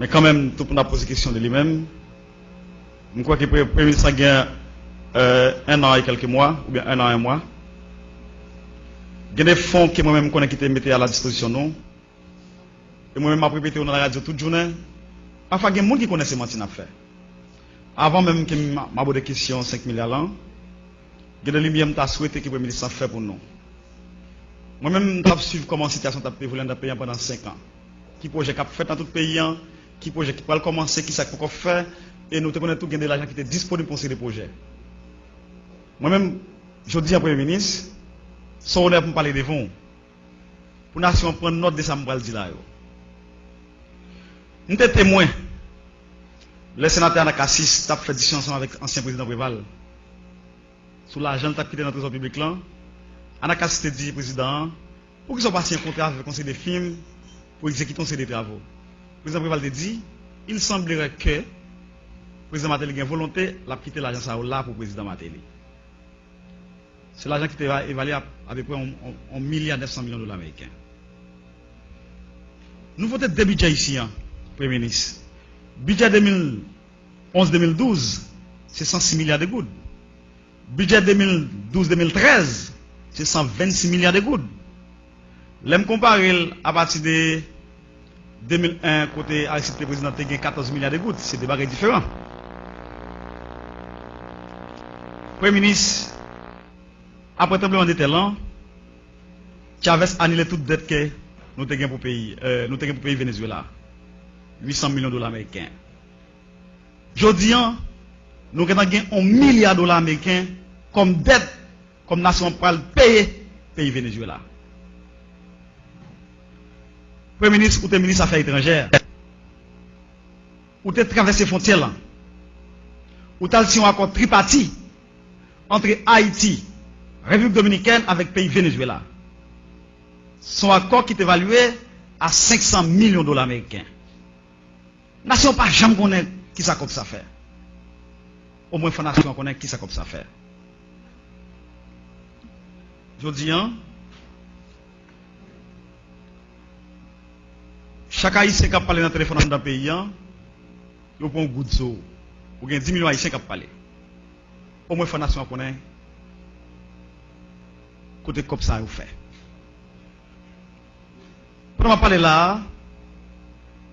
Mais quand même, tout le monde a posé question de lui-même. Je crois que le Premier ministre a gagné 1 an et quelques mois, ou bien 1 an et 1 mois. Il y a des fonds que moi-même connais qui étaient mis à la disposition de nous. Et moi-même, je répété dans la radio toute journée. Parfois, il y a des gens qui connaissent ce que je fait. Avant même que je m'aborde des questions 5 milliards l'an, il y a des gens qui ont souhaité que le Premier ministre fait pour nous. Moi-même, je suivi comment la situation a évolué dans le pays pendant 5 ans. Qui projet qui a fait dans tout le pays, qui projet qui peut commencer, qui ça qu'on fait, et nous connaissons tout de l'argent qui était disponible pour ces projets. Moi-même, je dis à Premier ministre, son honneur pour parler devant, pour la nation prendre note de ça, je dis là. Nous sommes témoins. Le sénateur Anakassis a fait discussion ensemble avec l'ancien président Préval. Sous l'argent qui a quitté dans le trésor public là, Anakassis a dit, président, pour qu'ils soient passés un contrat avec le conseil des films, pour exécuter ces travaux. Le président Préval a dit, il semblerait que le président Matéli ait une volonté de quitter l'argent là pour le président Matéli. C'est l'argent qui était évalué à peu près 1,9 milliard $ américains. Nous votons deux budgets ici, Premier ministre. Budget 2011-2012, c'est 106 milliards de gouttes. Budget 2012-2013, c'est 126 milliards de gouttes. L'aime comparer à partir de 2001, côté Aristide le président, il y a 14 milliards de gouttes. C'est des bagages différents. Premier ministre, après le tremblement de terre, Chavez a annulé toute dette que nous avons pour le pays Venezuela. 800 millions de dollars américains. Aujourd'hui, nous avons gagné $1 milliard américains comme dette, comme nation pour payer le pays Venezuela. Premier ministre ou le ministre des Affaires étrangères, ou tu traversé les frontières, ou tu as un accord tripartite entre Haïti, République dominicaine avec le pays Venezuela. Son accord qui est évalué à 500 millions de dollars américains. La nation pas jamais connaît qui ça comme ça fait. Au moins, la nation connaît qui ça comme ça fait. Je dis, chaque haïtien qui a parlé dans le téléphone dans le pays, il prend un goût de zoo. Il y a 10 millions d'haïtiens qui ont parlé. Au moins, la nation connaît côté comme ça, vous fait. Pour parler là,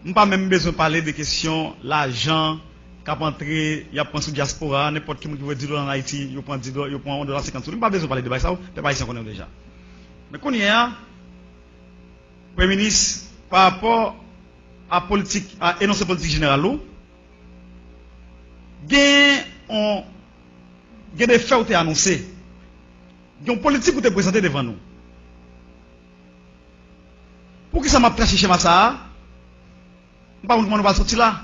je n'ai pas même besoin de parler des questions, l'argent, qui a entré, il y a pensé diaspora, n'importe qui veut dire en Haïti, il prend 10 $, il prend $1,50. Je n'ai pas besoin de parler de ça, les Haïtiens connaissent déjà. Mais qu'on y a, Premier ministre, par rapport à politique, à énoncer politique générale, il y a des faits qui sont annoncés. Il y a une politique qui est présentée devant nous. Pour qui ça m'a traché chez Massa? Je ne sais pas comment on va sortir là.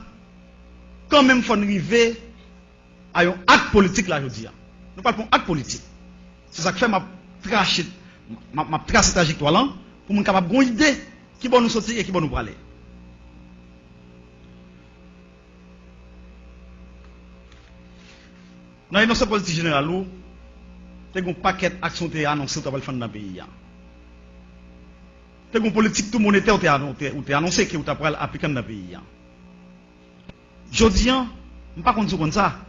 Quand même, il faut arriver à un acte politique là, je dis. Nous parlons d'un acte politique. C'est ça que fait ma tracé trajectoire là, pour nous capable d'avoir une idée qui va nous sortir et qui va nous parler. Dans l'énoncé politique générale, il y a un paquet d'actions qui sont annoncées dans le pays. Il y a une politique tout monétaire qui est annoncée qui est appliquée dans le pays. Je dis, je ne sais pas comme ça.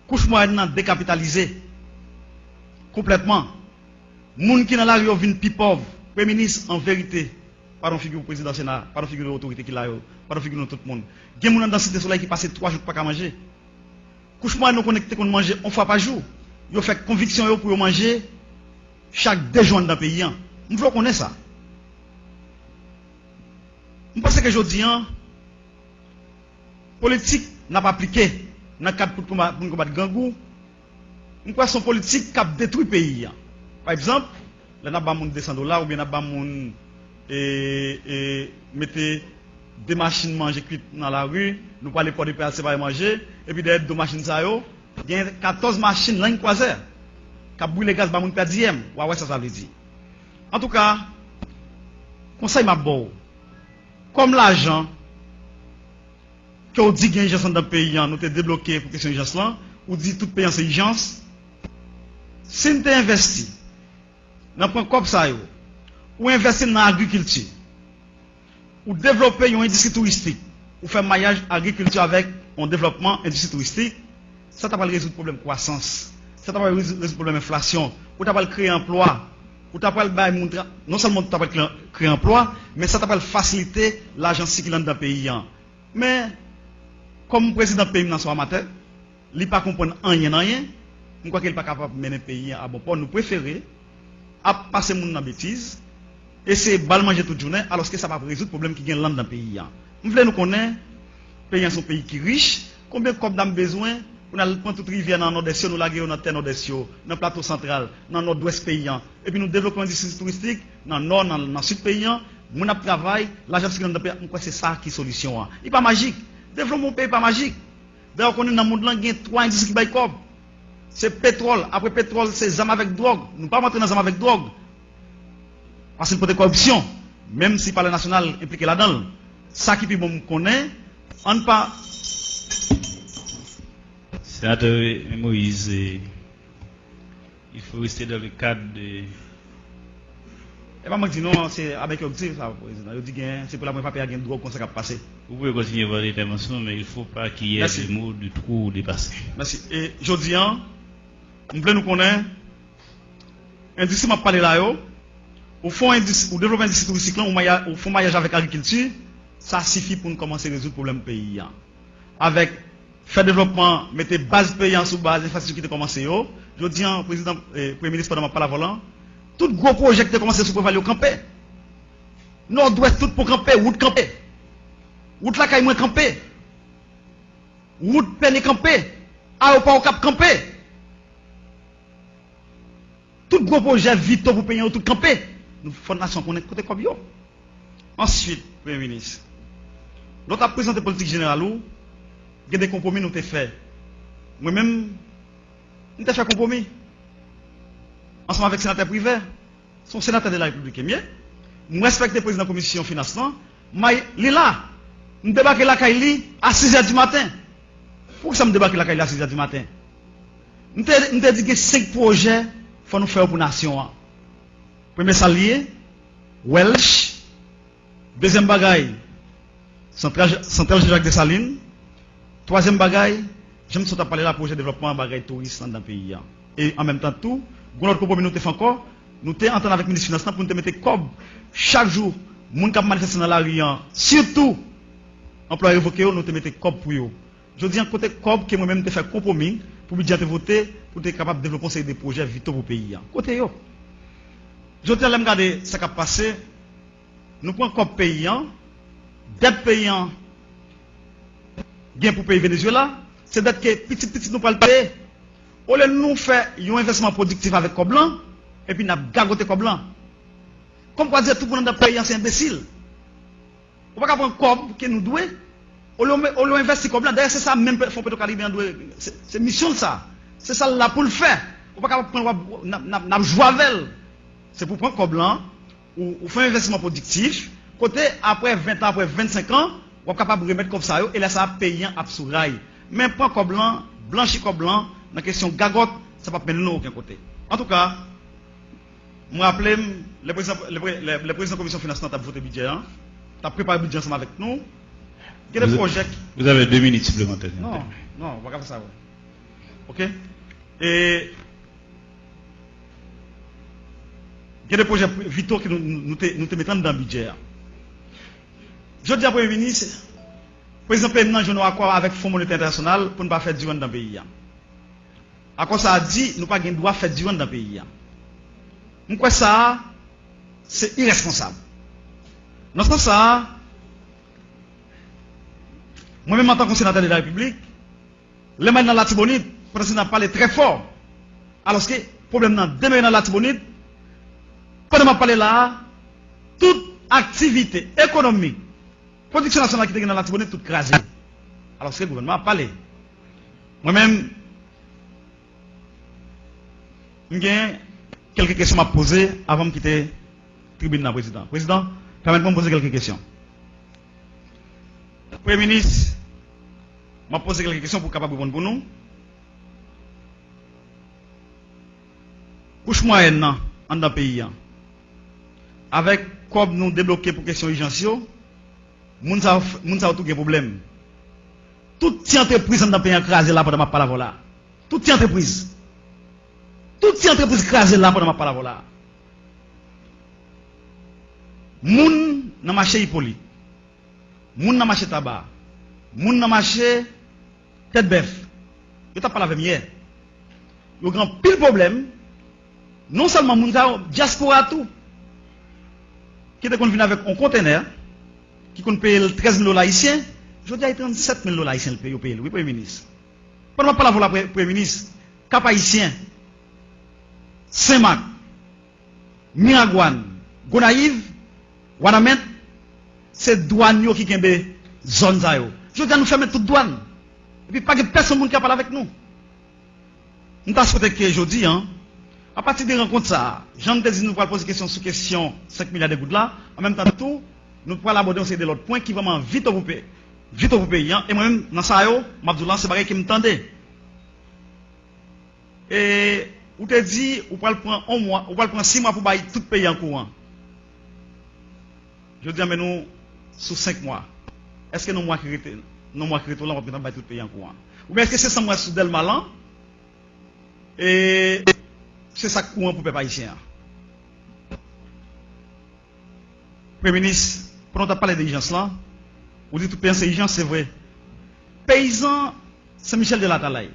Couche moyenne décapitalisé complètement. Les gens qui sont dans la rue viennent plus pauvres. Premier ministre, en vérité, pas de figure président Sénat, pas de figure de l'autorité qui l'a, pas de figure de tout le monde. Il y a des gens dans la cité soleil qui passent 3 jours pour pas manger. Couche moyenne nous connecté qu'on mange une fois par jour. Ils fait conviction pour manger chaque 2 jours dans le pays. Nous voulons connaître ça. Je pense que je dis, politique n'a pas appliqué dans le cadre pour combattre gangou. Nous croyons que son politique qui a détruit le pays. Par exemple, là, nous avons $200 ou bien nous avons mettez des machines manger cuites dans la rue, nous parlons pour des PLC pour manger, et puis derrière 2 machines, il y a 14 machines là, qui ont brûlé le gaz, pour per diem. Ouais, ça veut dire. En tout cas, conseil m'a beau. Comme l'argent que vous dites qu'il y a une urgence dans le pays, nous avons débloqué pour question d'urgence là, ou dit tout pays c'est urgence. Si nous avons investi dans un point comme ça, ou investi dans l'agriculture, ou développer une industrie touristique, ou faire maillage agriculture avec un développement industrie touristique, ça t'a pas résoudre le problème de croissance, ça t'a pas résoudre le problème d'inflation, ou t'as pas créer emploi, ou t'as pas non seulement t'as pas créer emploi, mais ça t'a pas faciliter l'argent circulant dans le pays. Mais comme président du pays dans son amateur, il pas comprendre rien, je crois qu'il n'est pas capable de mener le pays à bon port. Nous préférons passer mon dans bêtise et c'est bal manger toute journée alors que ça va résoudre le problème qui gagne dans le pays. Nous voulons nous connaître, le pays est un pays qui est riche, combien de copes nous avons besoin, on a prendre toute rivière dans le nord-est, nous laguer dans le nord-est, dans le plateau central, dans le nord-ouest paysan, et puis nous développons une industrie touristique dans le nord, dans le sud paysan, nous avons travail, l'argent qui est dans le pays, c'est ça qui est la solution. Il n'est pas magique, développement mon pays n'est pas magique. D'ailleurs, on est dans le monde, il y a 3 industries qui baillent copes. C'est pétrole, après pétrole, c'est zam avec drogue. Nous ne pas rentrer dans zam avec drogue. Parce que c'est une corruption, même si par le national impliqué là-dedans. Ça qui peut bon connaît, on ne pas. Sénateur Moïse, il faut rester dans le cadre de. Et pas moi qui dis non, c'est avec objectif ça, président. Je dis que c'est pour la première fois qu'il y a une drogue comme ça qui a passé. Vous pouvez continuer votre intervention, mais il ne faut pas qu'il y ait des mots de trop dépassés. Merci. Et je dis, nous voulons nous connaître. L'industrie m'a parlé là, au fond, au développement industrie touristique, au fond, maillage avec l'agriculture, ça suffit pour nous commencer à résoudre le problème du pays. Avec faire développement, mettre base paysan sous base, infrastructure qui a commencé. Je dis, président, premier ministre, pendant ma parole volant, tout gros projet qui a commencé sur pour aller au camper. Nord-ouest, tout pour camper, route camper. Route la caille moins camper. Route peine camper. Aéroport au cap camper. Tout gros projet vite pour payer tout camper. Nous fondation qu'on est côté comme yo. Ensuite, Premier ministre, notre présenté politique générale où il y a des compromis nous avons fait. Moi-même, nous avons fait compromis. Ensemble avec le sénateur privé, son sénateur de la République est mieux. Nous respectons le président de la commission financement. Mais il est là. Nous débarquons la Kaili à 6h du matin. Pourquoi ça me débarque la Kaili à 6h du matin? Nous avons dit que 5 projets il faut nous faire pour la nation. Premier salier, Welsh. Deuxième bagaille, Centrale Jacques Dessalines. Troisième bagaille, j'aime ça parler de la projet de développement bagaille touriste dans le pays. Et en même temps, tout, notre compromis nous fait encore, nous sommes en train avec le ministre des Finances pour nous mettre cob chaque jour, les gens qui manifestent dans la rue, surtout, employés révoqués, nous te mettons cob pour eux. Je dis un côté cob que moi-même te fait compromis pour budget voter, pour être capable de développer des projets vitaux pour le pays. Côté yo. Je dis à regarder ce qui a passé, nous prenons cob paysan, dette paysan, gain pour payer Venezuela, c'est dette que petit nous pas le payer. Au lieu de nous faire un investissement productif avec cob blanc, et puis nous avons gagoté cob blanc. Comme quoi dire tout le monde dans le pays, c'est imbécile. On ne peut pas prendre cob que nous devons. On l'a investi comme là. D'ailleurs, c'est ça même Fonds Petro-Caribéen. C'est mission ça. C'est ça là pour le faire. On ne peut pas prendre n'a joavel. C'est pour prendre comme là ou faire un investissement productif. Côté après 20 ans, après 25 ans, on est capable de remettre comme ça et là ça payer à sourail. Mais prendre comme blanc, blanchir comme blanc, dans la question gagotte, ça ne va pas mener aucun côté. En tout cas, je me rappelle, le président de la commission financière a voté le budget, a préparé le budget ensemble avec nous. Il y a des projets. Vous avez 2 minutes supplémentaires. Non, on va faire ça. Ok? Et il y a des projets vitaux que nous te mettons dans le budget. Je dis à Premier ministre, par exemple, nous avons un accord avec le Fonds monétaire international pour ne pas faire du dans le pays. À quoi ça a dit, nous n'avons pas le droit de faire du dans le pays. Pourquoi ça, c'est irresponsable. Dans ce sens, moi-même en tant que sénateur de la République, les mains dans la Tibonite, le président a parlé très fort. Alors que le problème dans la Latibonite, pendant que je parle là, toute activité économique, production nationale qui est dans la Latibonite, toute crasée. Alors que le gouvernement a parlé. Moi-même, j'ai quelques questions à poser avant de quitter la tribune du président. Président, permettez-moi de poser quelques questions. Premier ministre, m'a posé quelques questions pour capable répondre pour nous. Couche moyenne dans le pays, avec comme nous débloquer pour question urgence, moun sa tout gen problème. Toute entreprise dans le pays écrasé là pendant ma parole là. Toute entreprise écrasée là pendant ma parole là. Moun dans marché Hippolyte. Moun dans marché tabac. Moun dans marché tête bœuf. Je t'ai parlé avec hier. Il y a un grand pile problème. Non seulement moun sa diaspora tout. Qui était venu avec un conteneur qui compte payer 13 000 $ haïtiens. Je dis à 37 000 $ haïtiens le pays au pays. Oui, Premier ministre. Pendant que je parle avec le Premier ministre, Cap Haïtien, Saint-Marc, Miragouane, Gonaïve, Wanamet, c'est douane qui ont zone ça. Je dis à nous fermer toute douane. Et puis pas que personne qui parle avec nous. Nous avons souhaité que je dis, à partir des rencontres, ça, Jean te dit nous allons poser question sur question 5 milliards de gouttes là. En même temps, tout, nous allons aborder aussi de l'autre point qui vraiment vite au pays. Vite au pays. Et moi-même, dans ça, Mabdoulan, c'est pareil qui me tendait. Et, ou te dit, ou va le prendre 1 mois, ou va le prendre 6 mois pour bailler tout pays en courant. Je dis, mais nous, sous 5 mois, est-ce que nous mois qui retournent, là, on va prendre bailler tout pays en courant? Ou bien est-ce que c'est 100 mois sous Delmalan? Et, c'est ça courant pour les peuple haïtien. Premier ministre, pendant que tu as parlé d'urgence là, vous dites tout pays c'est urgence, c'est vrai. Paysan, Saint-Michel de la Talaye,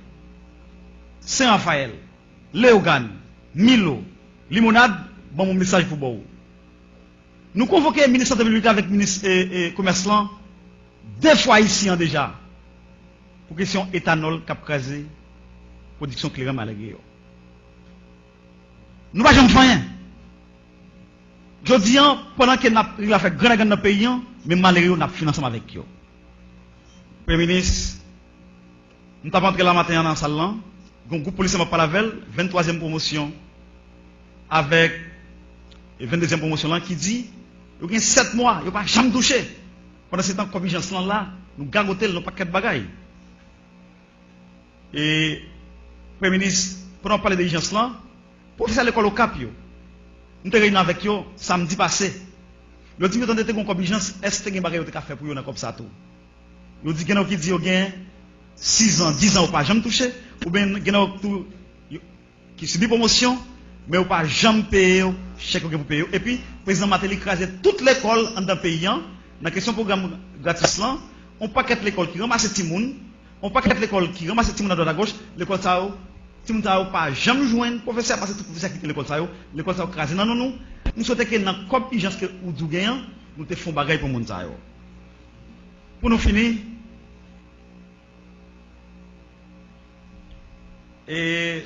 Saint-Raphaël, Léogane, Milo, Limonade, bon mon message pour vous. Nous convoquons le ministre de l'Unité avec le ministre et commerce là, 2 fois ici déjà, pour question éthanol, cap crasé, production claire malgré. Nous ne pouvons pas faire rien. Je dis, pendant qu'il a fait grand dans le pays, mais malgré nous avons financé avec eux. Premier ministre, nous avons entré la matin dans la salle, un groupe policier m'a parlé avec 23e promotion, avec 22e promotion là, qui dit, il y a 7 mois, il n'y a pas jamais touché. Pendant ce temps, comme urgence là, nous gargotons nos paquets de bagailles. Et, Premier ministre, pendant parler d'urgence là, professeur à l'école au Cap, nous avons réuni avec eux samedi passé. Nous avons dit que nous avons une obligation, est-ce que nous avons fait pour eux comme ça tout? Nous avons dit que nous avons 6 ans, 10 ans, ou pas jamais touché, ou bien nous avons qui subit promotion, mais ou pas jamais payé, chèque pour payer. Et puis, le président Matéli écrasé toute l'école en un pays, dans la question du programme gratis là, on paquette l'école qui ramasse les gens, on paquette l'école qui ramasse les gens à droite à gauche, l'école ça si nous n'avons pas jamais joindre professeur parce que tout professeur quitte l'école ça crasé non nous souhaitons que dans comme urgence que ou du gagnant nous te font bagaille pour monde ça pour nous finir et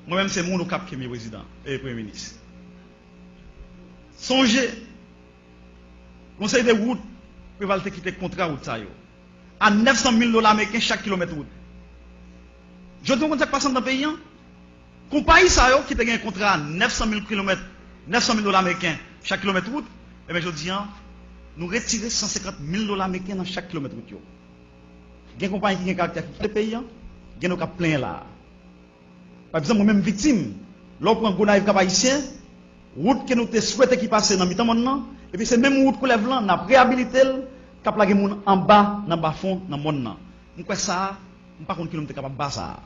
moi-même c'est mon cap qui est président et premier ministre songez conseil de route prévalent quitter contrat route ça à 900 000 $ américains chaque kilomètre route. Je dis qu'on passe dans le pays. Compagnie ça qui a un contrat à 900 000 $ américains chaque kilomètre route. Et bien je dis, nous retirons 150 000 $ américains dans chaque kilomètre route. Il y a une compagnie qui a un caractère qui fait le pays. Il y a un plein là. Par exemple, moi-même victime, lorsqu'on prend un Cap Haïtien, route que nous souhaitons qui passe dans le temps maintenant, et puis c'est même route qu'on lève là, on a réhabilité, cap la en bas, dans le bas fond, dans le monde. Donc ça, je ne sais pas si nous sommes capables de faire ça.